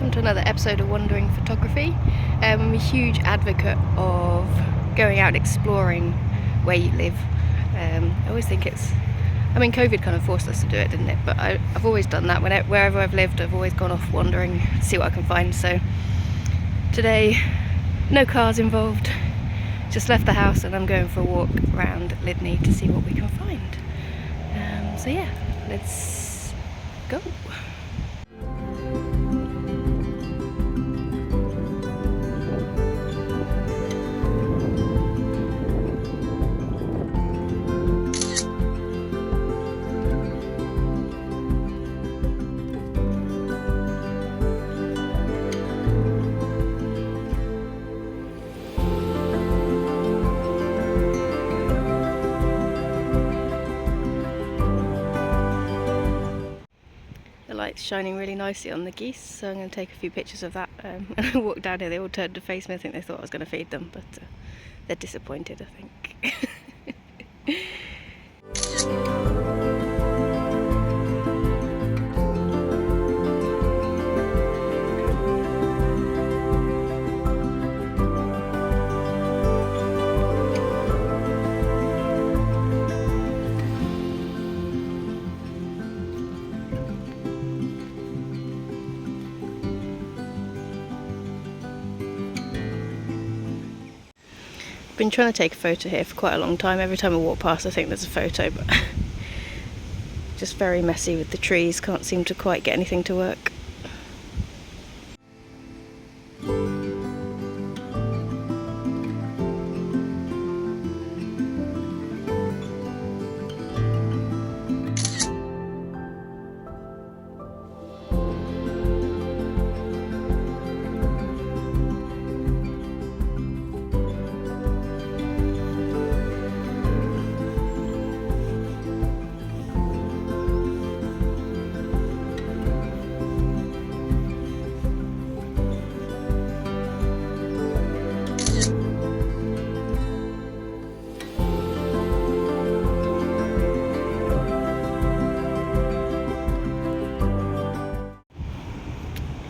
welcome to another episode of Wandering Photography. I'm a huge advocate of going out exploring where you live. I always think COVID kind of forced us to do it, didn't it? But I've always done that. Wherever I've lived, I've always gone off wandering, see what I can find. So today, no cars involved, just left the house and I'm going for a walk around Lydney to see what we can find. So yeah, let's go. The light's shining really nicely on the geese, so I'm going to take a few pictures of that. When I walked down here, they all turned to face me. I think they thought I was going to feed them, but they're disappointed, I think. I've been trying to take a photo here for quite a long time. Every time I walk past I think there's a photo, but just very messy with the trees, can't seem to quite get anything to work.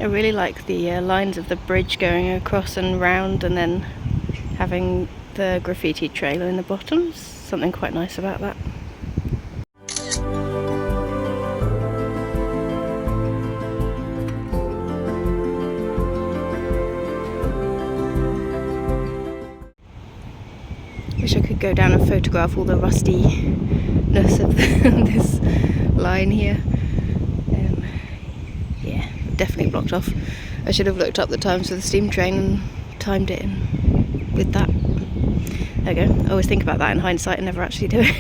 I really like the lines of the bridge going across and round and then having the graffiti trailer in the bottom. Something quite nice about that. Wish I could go down and photograph all the rustiness of this line here. Yeah, definitely blocked off. I should have looked up the times for the steam train and timed it in with that. There we go. I always think about that in hindsight and never actually do it.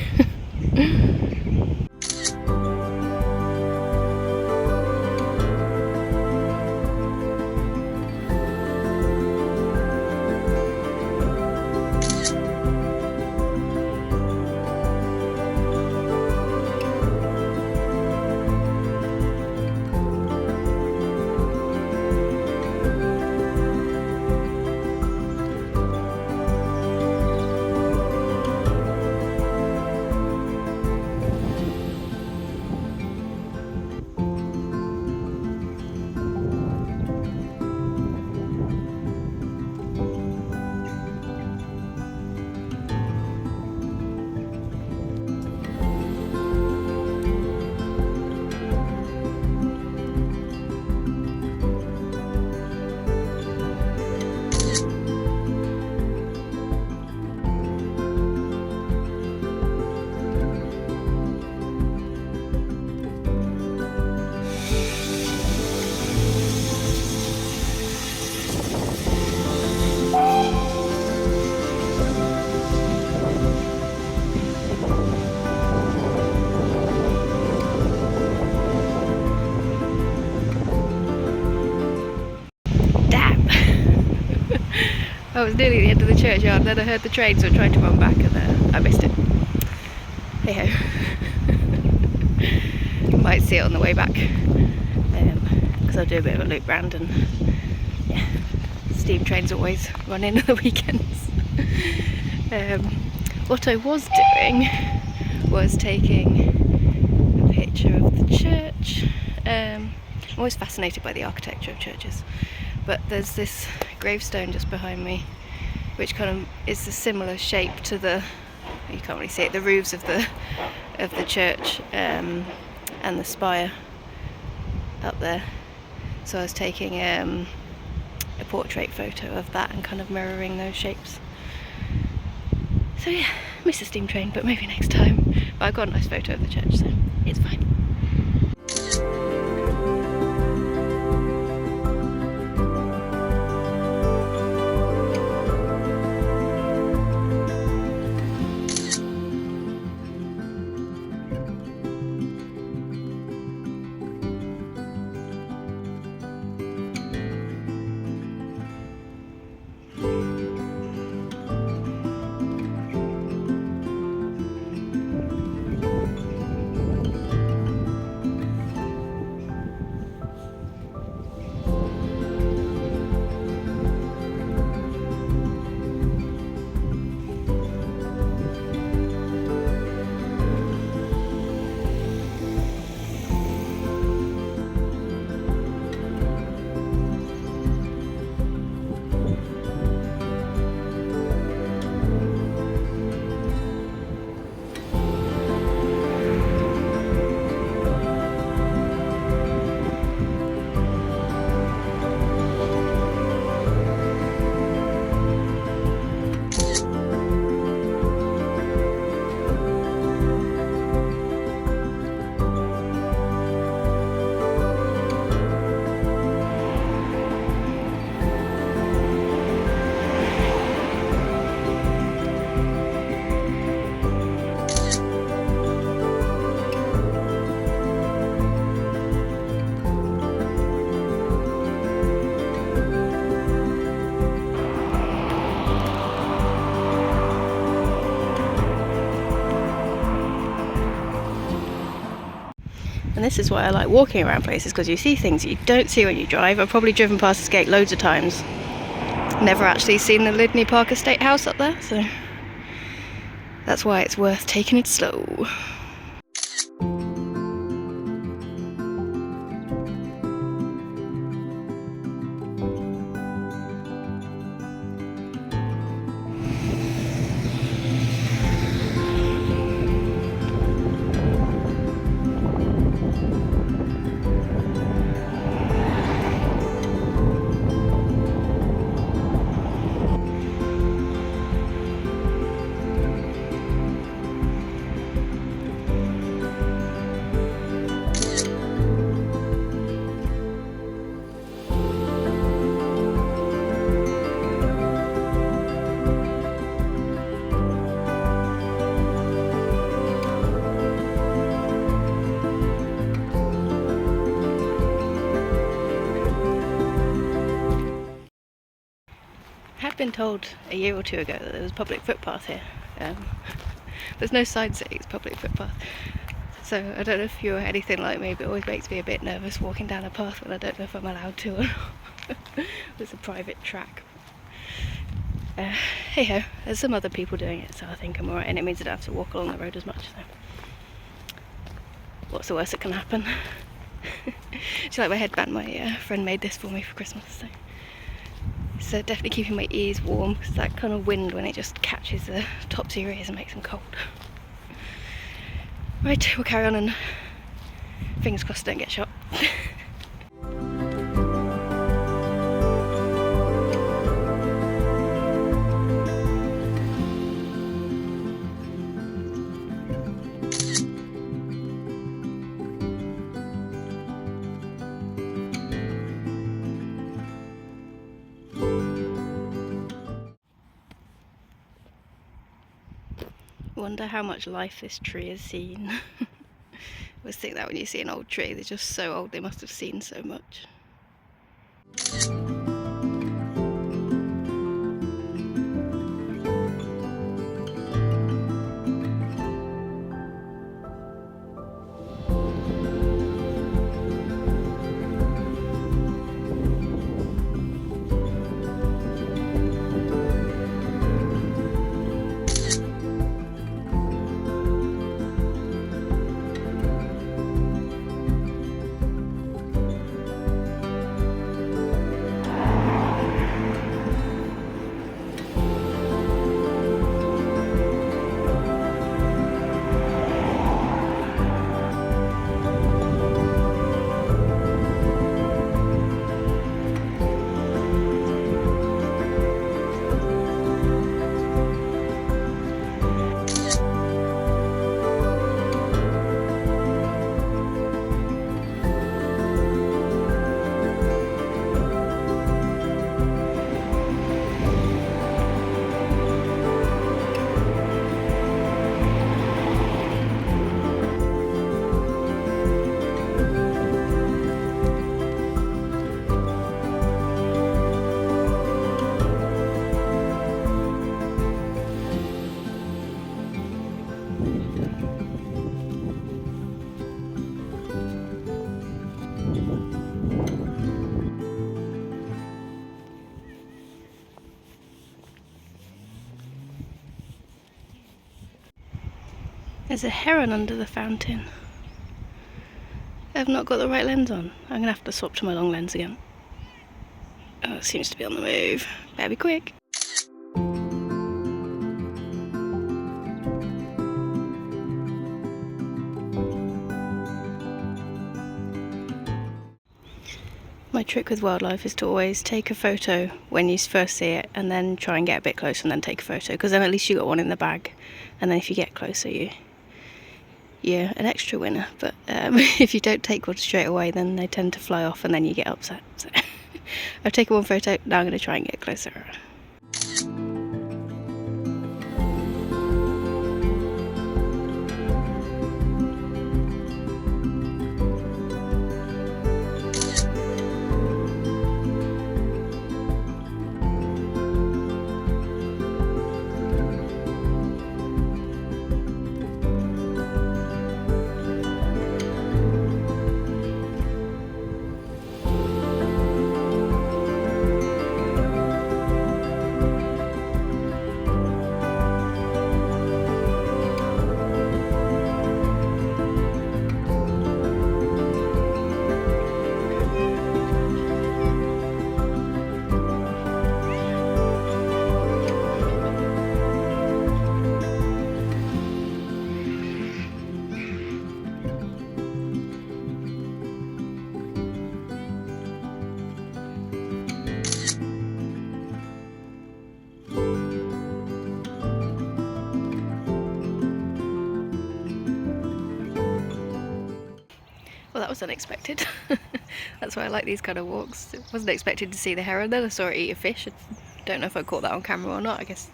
I was nearly at the end of the churchyard, then I heard the train, so I tried to run back and I missed it. Hey ho. Might see it on the way back, because I'll do a bit of a loop round, and yeah, steam trains always run in at the weekends. What I was doing was taking a picture of the church. I'm always fascinated by the architecture of churches. But there's this gravestone just behind me, which kind of is a similar shape to you can't really see it, the roofs of the church and the spire up there. So I was taking a portrait photo of that and kind of mirroring those shapes. So yeah, miss the steam train, but maybe next time. But I've got a nice photo of the church, so it's fine. And this is why I like walking around places, because you see things you don't see when you drive. I've probably driven past this gate loads of times. Never actually seen the Lydney Park Estate House up there, so that's why it's worth taking it slow. I've been told a year or two ago that there was a public footpath here. There's no side seat, it's public footpath. So I don't know if you're anything like me, but it always makes me a bit nervous walking down a path when I don't know if I'm allowed to or not. There's a private track. Hey ho, there's some other people doing it, so I think I'm alright, and it means I don't have to walk along the road as much. So what's the worst that can happen? It's like my headband, my friend made this for me for Christmas. So definitely keeping my ears warm, because that kind of wind when it just catches the tops of your ears and makes them cold. Right, we'll carry on and fingers crossed don't get shot. Wonder how much life this tree has seen. I always think that when you see an old tree, they're just so old, they must have seen so much. There's a heron under the fountain. I've not got the right lens on. I'm gonna have to swap to my long lens again. Oh, it seems to be on the move. Better be quick. My trick with wildlife is to always take a photo when you first see it and then try and get a bit closer and then take a photo, because then at least you got one in the bag, and then if you get closer you're an extra winner. But if you don't take one straight away, then they tend to fly off and then you get upset. So I've taken one photo, now I'm going to try and get closer. Well, that was unexpected. That's why I like these kind of walks. I wasn't expecting to see the heron then. I saw it eat a fish. I don't know if I caught that on camera or not. I guess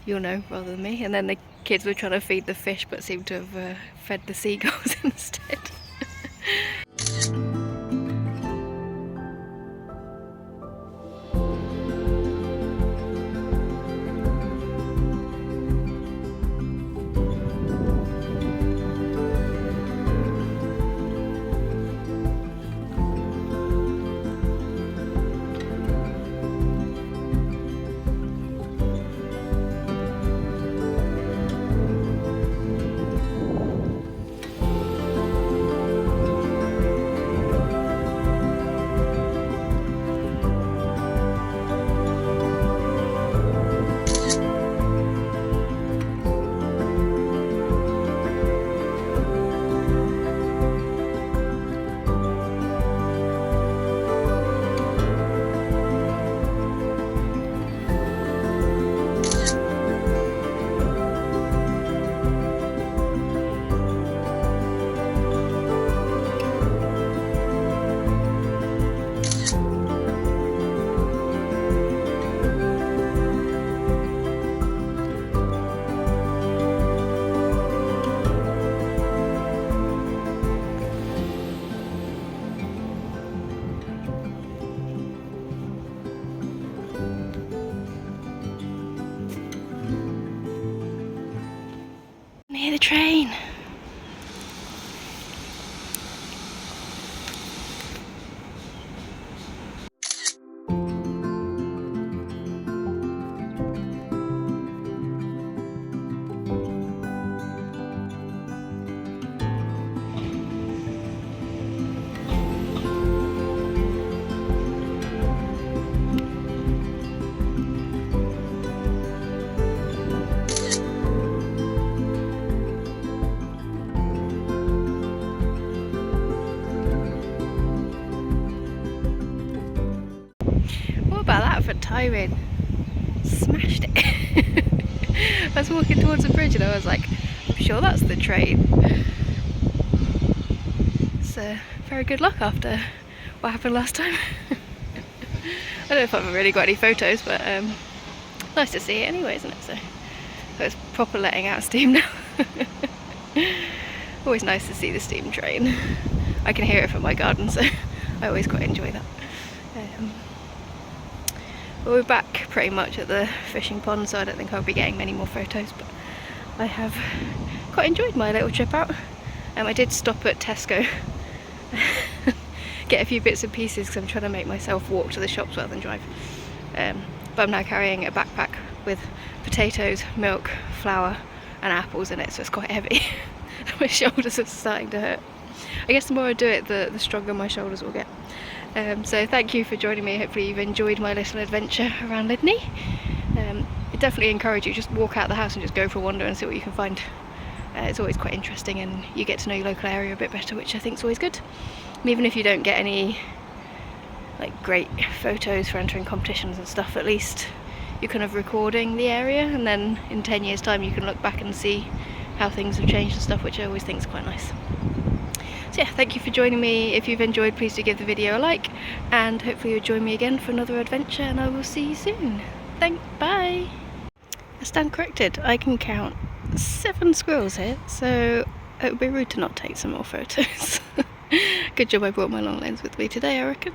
you'll know rather than me. And then the kids were trying to feed the fish but seemed to have fed the seagulls instead. Near the train. About that for timing. Smashed it. I was walking towards the bridge and I was like, I'm sure that's the train. So very good luck after what happened last time. I don't know if I've really got any photos, but nice to see it anyway, isn't it? So it's proper letting out steam now. Always nice to see the steam train. I can hear it from my garden, so I always quite enjoy that. Well, we're back pretty much at the fishing pond, so I don't think I'll be getting many more photos, but I have quite enjoyed my little trip out. I did stop at Tesco, get a few bits and pieces because I'm trying to make myself walk to the shops rather than drive. But I'm now carrying a backpack with potatoes, milk, flour and apples in it, so it's quite heavy. My shoulders are starting to hurt. I guess the more I do it, the stronger my shoulders will get. So thank you for joining me. Hopefully you've enjoyed my little adventure around Lydney. I definitely encourage you, just walk out the house and just go for a wander and see what you can find. It's always quite interesting, and you get to know your local area a bit better, which I think is always good. And even if you don't get any like great photos for entering competitions and stuff, at least you're kind of recording the area, and then in 10 years time you can look back and see how things have changed and stuff, which I always think is quite nice. So yeah, thank you for joining me. If you've enjoyed, please do give the video a like, and hopefully you'll join me again for another adventure, and I will see you soon. Bye! I stand corrected, I can count 7 squirrels here, so it would be rude to not take some more photos. Good job I brought my long lens with me today, I reckon.